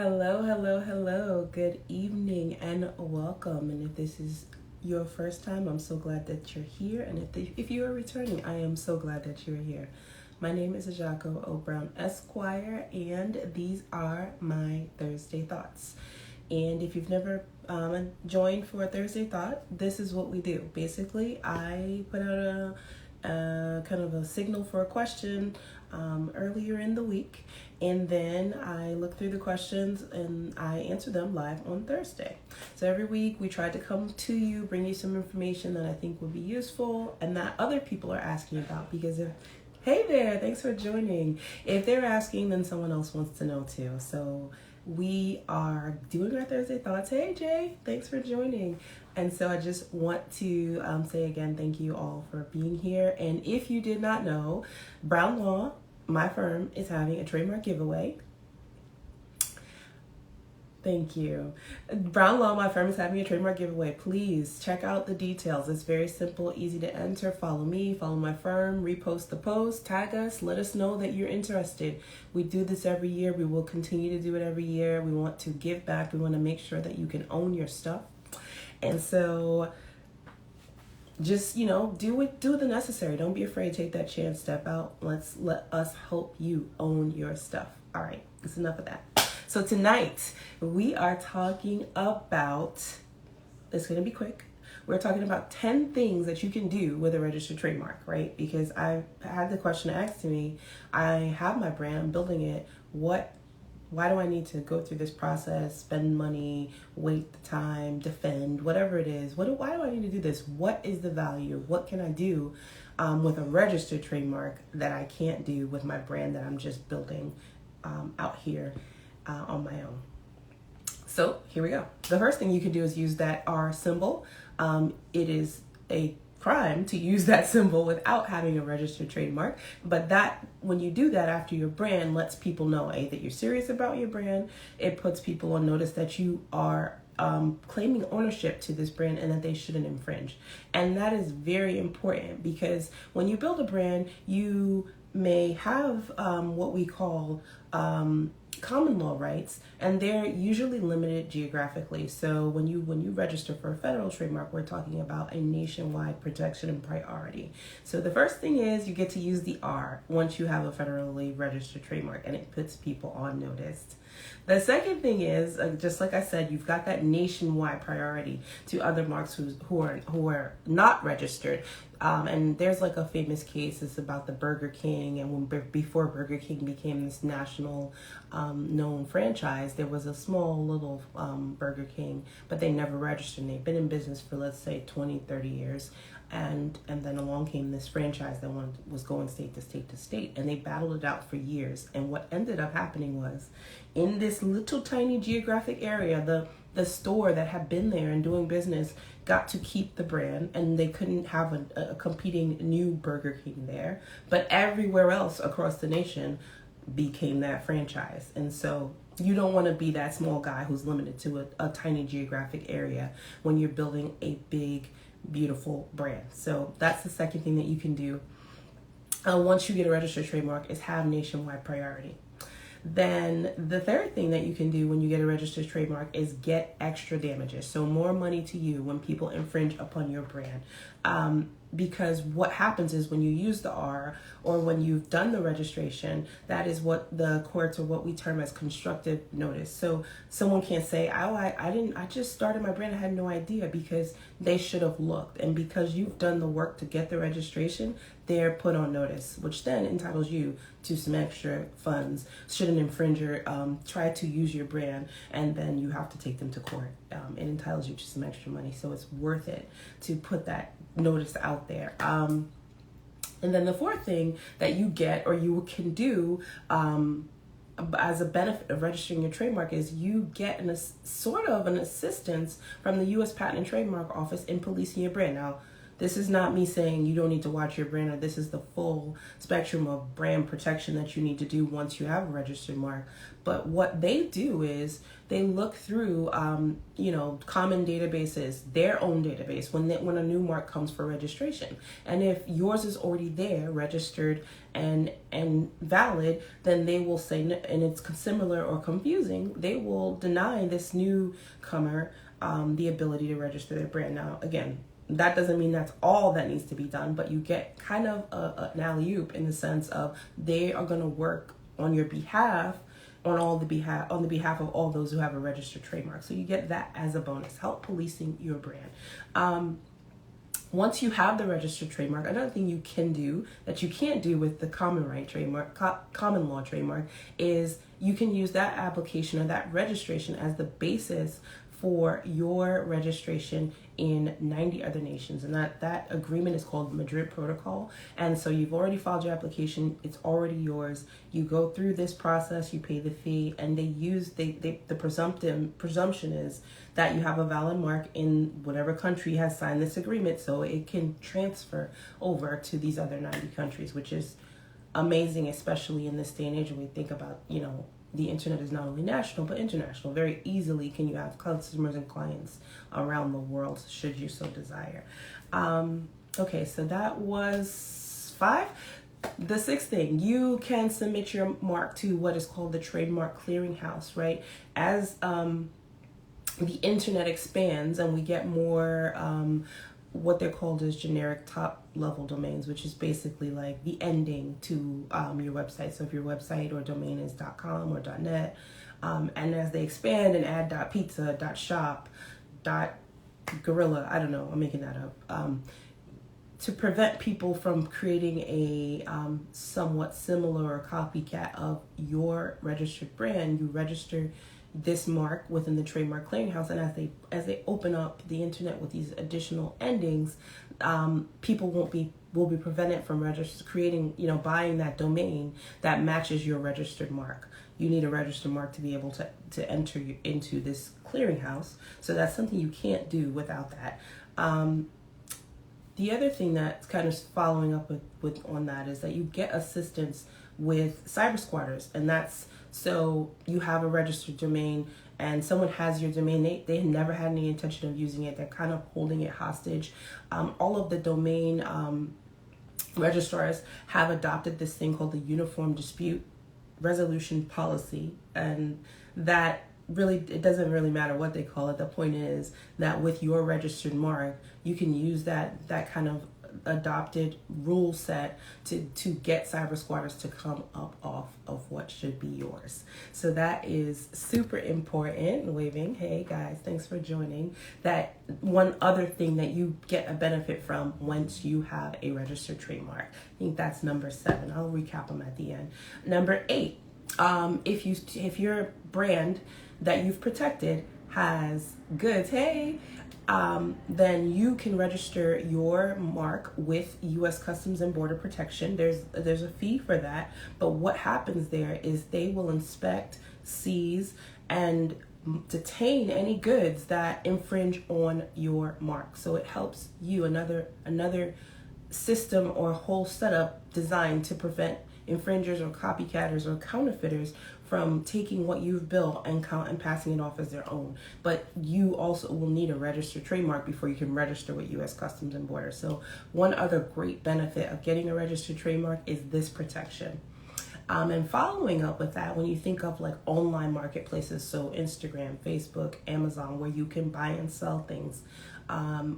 Hello, hello, hello. Good evening and welcome. And if this is your first time, I'm so glad that you're here. And if you are returning, I am so glad that you're here. My name is Ajako O. Brown Esquire, and these are my Thursday Thoughts. And if you've never joined for a Thursday Thought, this is what we do. Basically, I put out a kind of a signal for a question earlier in the week, and then I look through the questions and I answer them live on Thursday. So every week we try to come to you, bring you some information that I think would be useful and that other people are asking about, because hey there, thanks for joining. If they're asking, then someone else wants to know too. So we are doing our Thursday Thoughts. Hey Jay, thanks for joining. And so I just want to say again, thank you all for being here. And if you did not know, Brown Law, my firm, is having a trademark giveaway. Thank you. Brown Law, my firm, is having a trademark giveaway. Please check out the details. It's very simple, easy to enter. Follow me, follow my firm, repost the post, tag us, let us know that you're interested. We do this every year. We will continue to do it every year. We want to give back. We want to make sure that you can own your stuff. And so just, do the necessary. Don't be afraid. Take that chance. Step out. Let us help you own your stuff. All right. That's enough of that. So tonight we are talking about, it's going to be quick. We're talking about 10 things that you can do with a registered trademark, right? Because I had the question asked to me, I have my brand, I'm building it. Why do I need to go through this process, spend money, wait the time, defend, whatever it is? Why do I need to do this? What is the value? What can I do with a registered trademark that I can't do with my brand that I'm just building out here on my own? So here we go. The first thing you can do is use that R symbol. It is a crime to use that symbol without having a registered trademark, but that when you do that after your brand, lets people know that you're serious about your brand. It puts people on notice that you are claiming ownership to this brand and that they shouldn't infringe. And that is very important, because when you build a brand, you may have what we call common law rights, and they're usually limited geographically. So when you register for a federal trademark, we're talking about a nationwide protection and priority. So the first thing is you get to use the R once you have a federally registered trademark, and it puts people on notice. The second thing is, just like I said, you've got that nationwide priority to other marks who are not registered. And there's like a famous case. It's about the Burger King, and before Burger King became this national known franchise, there was a small little Burger King, but they never registered. And they've been in business for, let's say, 20, 30 years. And then along came this franchise that was going state to state to state, and they battled it out for years. And what ended up happening was, in this little tiny geographic area, the store that had been there and doing business got to keep the brand, and they couldn't have a competing new Burger King there. But everywhere else across the nation became that franchise. And so you don't want to be that small guy who's limited to a tiny geographic area when you're building a big, beautiful brand. So that's the second thing that you can do once you get a registered trademark, is have nationwide priority. Then the third thing that you can do when you get a registered trademark is get extra damages. So more money to you when people infringe upon your brand. Because what happens is, when you use the R, or when you've done the registration, that is what the courts, or what we term as constructive notice. So someone can't say, oh, I just started my brand, I had no idea, because they should have looked. And because you've done the work to get the registration, they're put on notice, which then entitles you to some extra funds should an infringer try to use your brand, and then you have to take them to court. It entitles you to some extra money, so it's worth it to put that notice out there. And then the fourth thing that you get, or you can do as a benefit of registering your trademark, is you get sort of an assistance from the U.S. Patent and Trademark Office in policing your brand. Now, This is not me saying you don't need to watch your brand, or this is the full spectrum of brand protection that you need to do once you have a registered mark. But what they do is they look through, common databases, their own database, when a new mark comes for registration. And if yours is already there, registered and valid, then they will say, and it's similar or confusing, they will deny this newcomer the ability to register their brand. Now, again, that doesn't mean that's all that needs to be done, but you get kind of an alley-oop in the sense of they are going to work on your behalf, on the behalf of all those who have a registered trademark. So you get that as a bonus, help policing your brand. Once you have the registered trademark, another thing you can do that you can't do with the common law trademark is you can use that application or that registration as the basis for your registration in 90 other nations. And that agreement is called Madrid Protocol. And so you've already filed your application, it's already yours. You go through this process, you pay the fee, and the presumption is that you have a valid mark in whatever country has signed this agreement, so it can transfer over to these other 90 countries, which is amazing, especially in this day and age when we think about, the internet is not only national but international. Very easily can you have customers and clients around the world should you so desire. Okay, so that was 5. The sixth thing, you can submit your mark to what is called the Trademark Clearinghouse, right? As the internet expands and we get more what they're called as generic top level domains, which is basically like the ending to your website. So if your website or domain is .com or .net, and as they expand and add .pizza, .shop, .gorilla, I don't know, I'm making that up, to prevent people from creating a somewhat similar or copycat of your registered brand, you register this mark within the Trademark Clearinghouse, and as they open up the internet with these additional endings, people will be prevented from buying that domain that matches your registered mark. You need a registered mark to be able to enter into this clearinghouse, so that's something you can't do without that. The other thing that's kind of following up with on that is that you get assistance with cyber squatters, and that's so you have a registered domain and someone has your domain, they never had any intention of using it, they're kind of holding it hostage. All of the domain registrars have adopted this thing called the Uniform Dispute Resolution Policy, and that really, it doesn't really matter what they call it. The point is that with your registered mark, you can use that kind of adopted rule set to get cyber squatters to come up off of what should be yours. So that is super important. Waving, hey guys, thanks for joining. That one other thing that you get a benefit from once you have a registered trademark. I think that's number 7. I'll recap them at the end. Number 8, if your brand that you've protected has goods, then you can register your mark with U.S. Customs and Border Protection. There's a fee for that, but what happens there is they will inspect, seize, and detain any goods that infringe on your mark. So it helps you, another system or whole setup designed to prevent infringers or copycatters or counterfeiters from taking what you've built and passing it off as their own. But you also will need a registered trademark before you can register with U.S. Customs and Border. So one other great benefit of getting a registered trademark is this protection. And following up with that, when you think of like online marketplaces, so Instagram, Facebook, Amazon, where you can buy and sell things,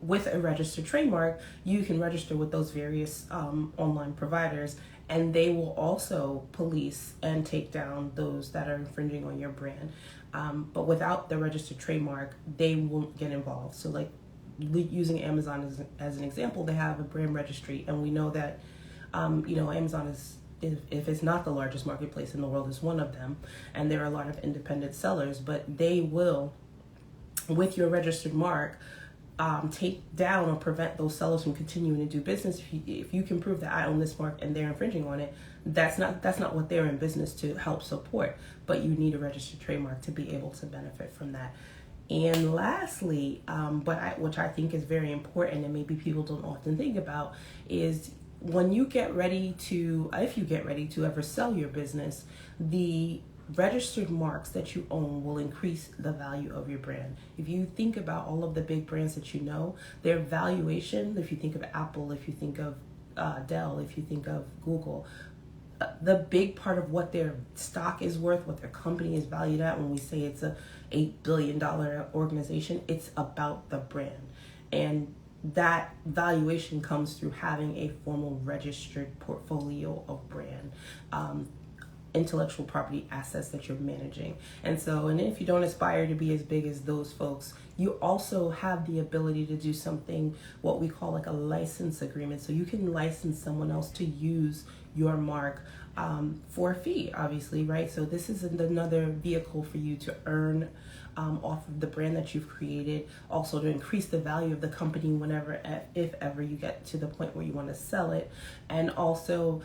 with a registered trademark, you can register with those various online providers, and they will also police and take down those that are infringing on your brand. But without the registered trademark, they won't get involved. So like using Amazon as an example, they have a brand registry, and we know that Amazon is, if it's not the largest marketplace in the world, is one of them, and there are a lot of independent sellers, but they will, with your registered mark, take down or prevent those sellers from continuing to do business. If you can prove that I own this mark and they're infringing on it, that's not what they're in business to help support, but you need a registered trademark to be able to benefit from that. And lastly, which I think is very important and maybe people don't often think about, is when you get ready to, if you get ready to ever sell your business, the registered marks that you own will increase the value of your brand. If you think about all of the big brands that you know, their valuation, if you think of Apple, if you think of Dell, if you think of Google, the big part of what their stock is worth, what their company is valued at, when we say it's a $8 billion organization, it's about the brand. And that valuation comes through having a formal registered portfolio of brand, intellectual property assets that you're managing. And if you don't aspire to be as big as those folks, you also have the ability to do something, what we call like a license agreement. So you can license someone else to use your mark for a fee, obviously, right? So this is another vehicle for you to earn off of the brand that you've created, also to increase the value of the company whenever, if ever you get to the point where you want to sell it. And also,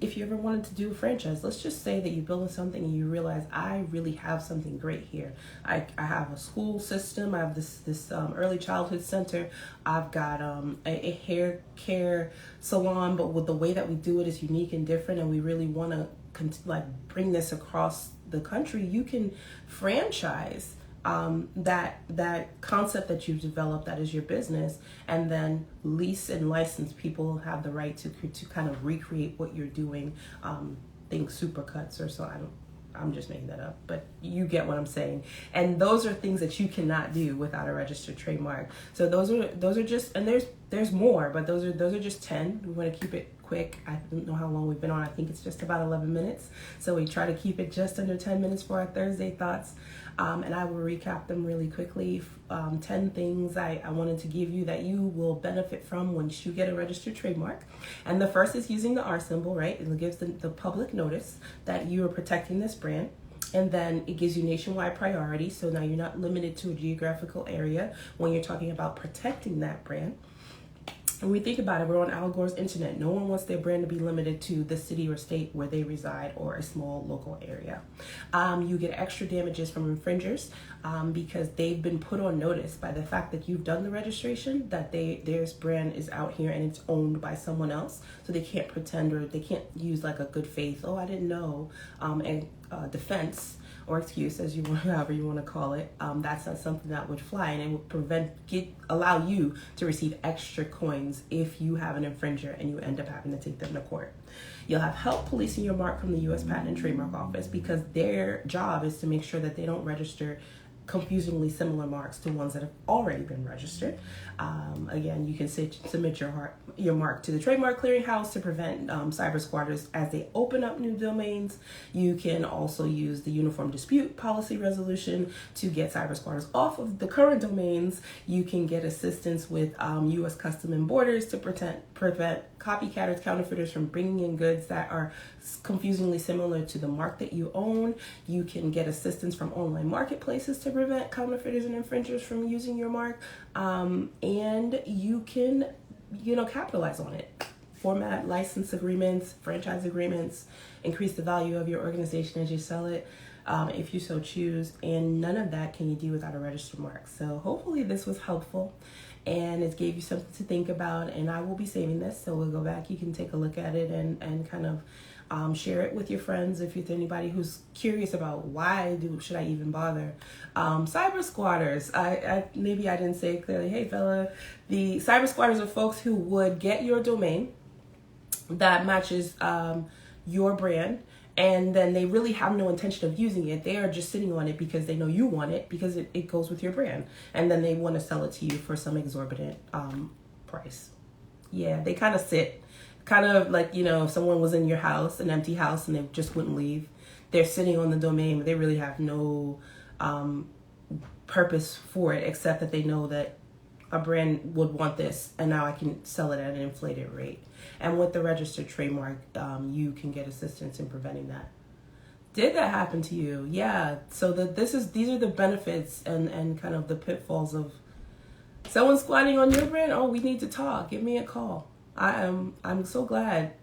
if you ever wanted to do a franchise, let's just say that you're building something and you realize, I really have something great here. I have a school system, I have this early childhood center, I've got a hair care salon, but with the way that we do it is unique and different, and we really want to bring this across the country. You can franchise that concept that you've developed, that is your business, and then lease and license. People have the right to kind of recreate what you're doing. Think Supercuts or so. I'm just making that up, but you get what I'm saying. And those are things that you cannot do without a registered trademark. So those are just, and there's more, but those are just 10. We want to keep it quick. I don't know how long we've been on. I think it's just about 11 minutes. So we try to keep it just under 10 minutes for our Thursday thoughts. And I will recap them really quickly. 10 things I wanted to give you that you will benefit from once you get a registered trademark. And the first is using the R symbol, right? It gives the public notice that you are protecting this brand. And then it gives you nationwide priority. So now you're not limited to a geographical area when you're talking about protecting that brand. When we think about it, we're on Al Gore's internet. No one wants their brand to be limited to the city or state where they reside or a small local area. You get extra damages from infringers because they've been put on notice by the fact that you've done the registration, that their brand is out here and it's owned by someone else. So they can't pretend, or they can't use like a good faith, oh, I didn't know, and defense or excuse, however you want to call it. That's not something that would fly, and it would allow you to receive extra coins if you have an infringer and you end up having to take them to court. You'll have help policing your mark from the U.S. Patent and Trademark Office, because their job is to make sure that they don't register confusingly similar marks to ones that have already been registered. Again, you can submit your mark to the Trademark Clearinghouse to prevent cyber squatters as they open up new domains. You can also use the Uniform Dispute Policy Resolution to get cyber squatters off of the current domains. You can get assistance with U.S. Customs and Borders to prevent copycatters, counterfeiters from bringing in goods that are confusingly similar to the mark that you own. You can get assistance from online marketplaces to prevent counterfeiters and infringers from using your mark. And you can, capitalize on it. Format license agreements, franchise agreements, increase the value of your organization as you sell it, if you so choose. And none of that can you do without a registered mark. So hopefully this was helpful and it gave you something to think about. And I will be saving this, so we'll go back. You can take a look at it and kind of share it with your friends if it's anybody who's curious about should I even bother. Cyber squatters, maybe I didn't say it clearly. Hey fella, the cyber squatters are folks who would get your domain that matches your brand, and then they really have no intention of using it. They are just sitting on it because they know you want it, because it goes with your brand, and then they want to sell it to you for some exorbitant price. Yeah, they kind of sit. Kind of like, if someone was in your house, an empty house, and they just wouldn't leave. They're sitting on the domain, but they really have no purpose for it, except that they know that a brand would want this, and now I can sell it at an inflated rate. And with the registered trademark, you can get assistance in preventing that. Did that happen to you? Yeah. So these are the benefits and kind of the pitfalls of someone squatting on your brand. Oh, we need to talk. Give me a call. I'm so glad.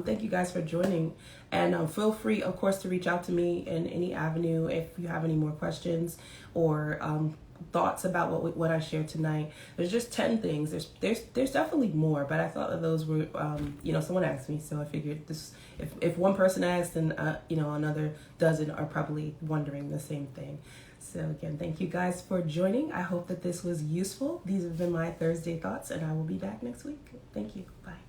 Thank you guys for joining, and feel free, of course, to reach out to me in any avenue if you have any more questions or thoughts about what I shared tonight. There's just 10 things. There's definitely more, but I thought that those were someone asked me, so I figured this. If one person asked, then another dozen are probably wondering the same thing. So again, thank you guys for joining. I hope that this was useful. These have been my Thursday thoughts, and I will be back next week. Thank you. Bye.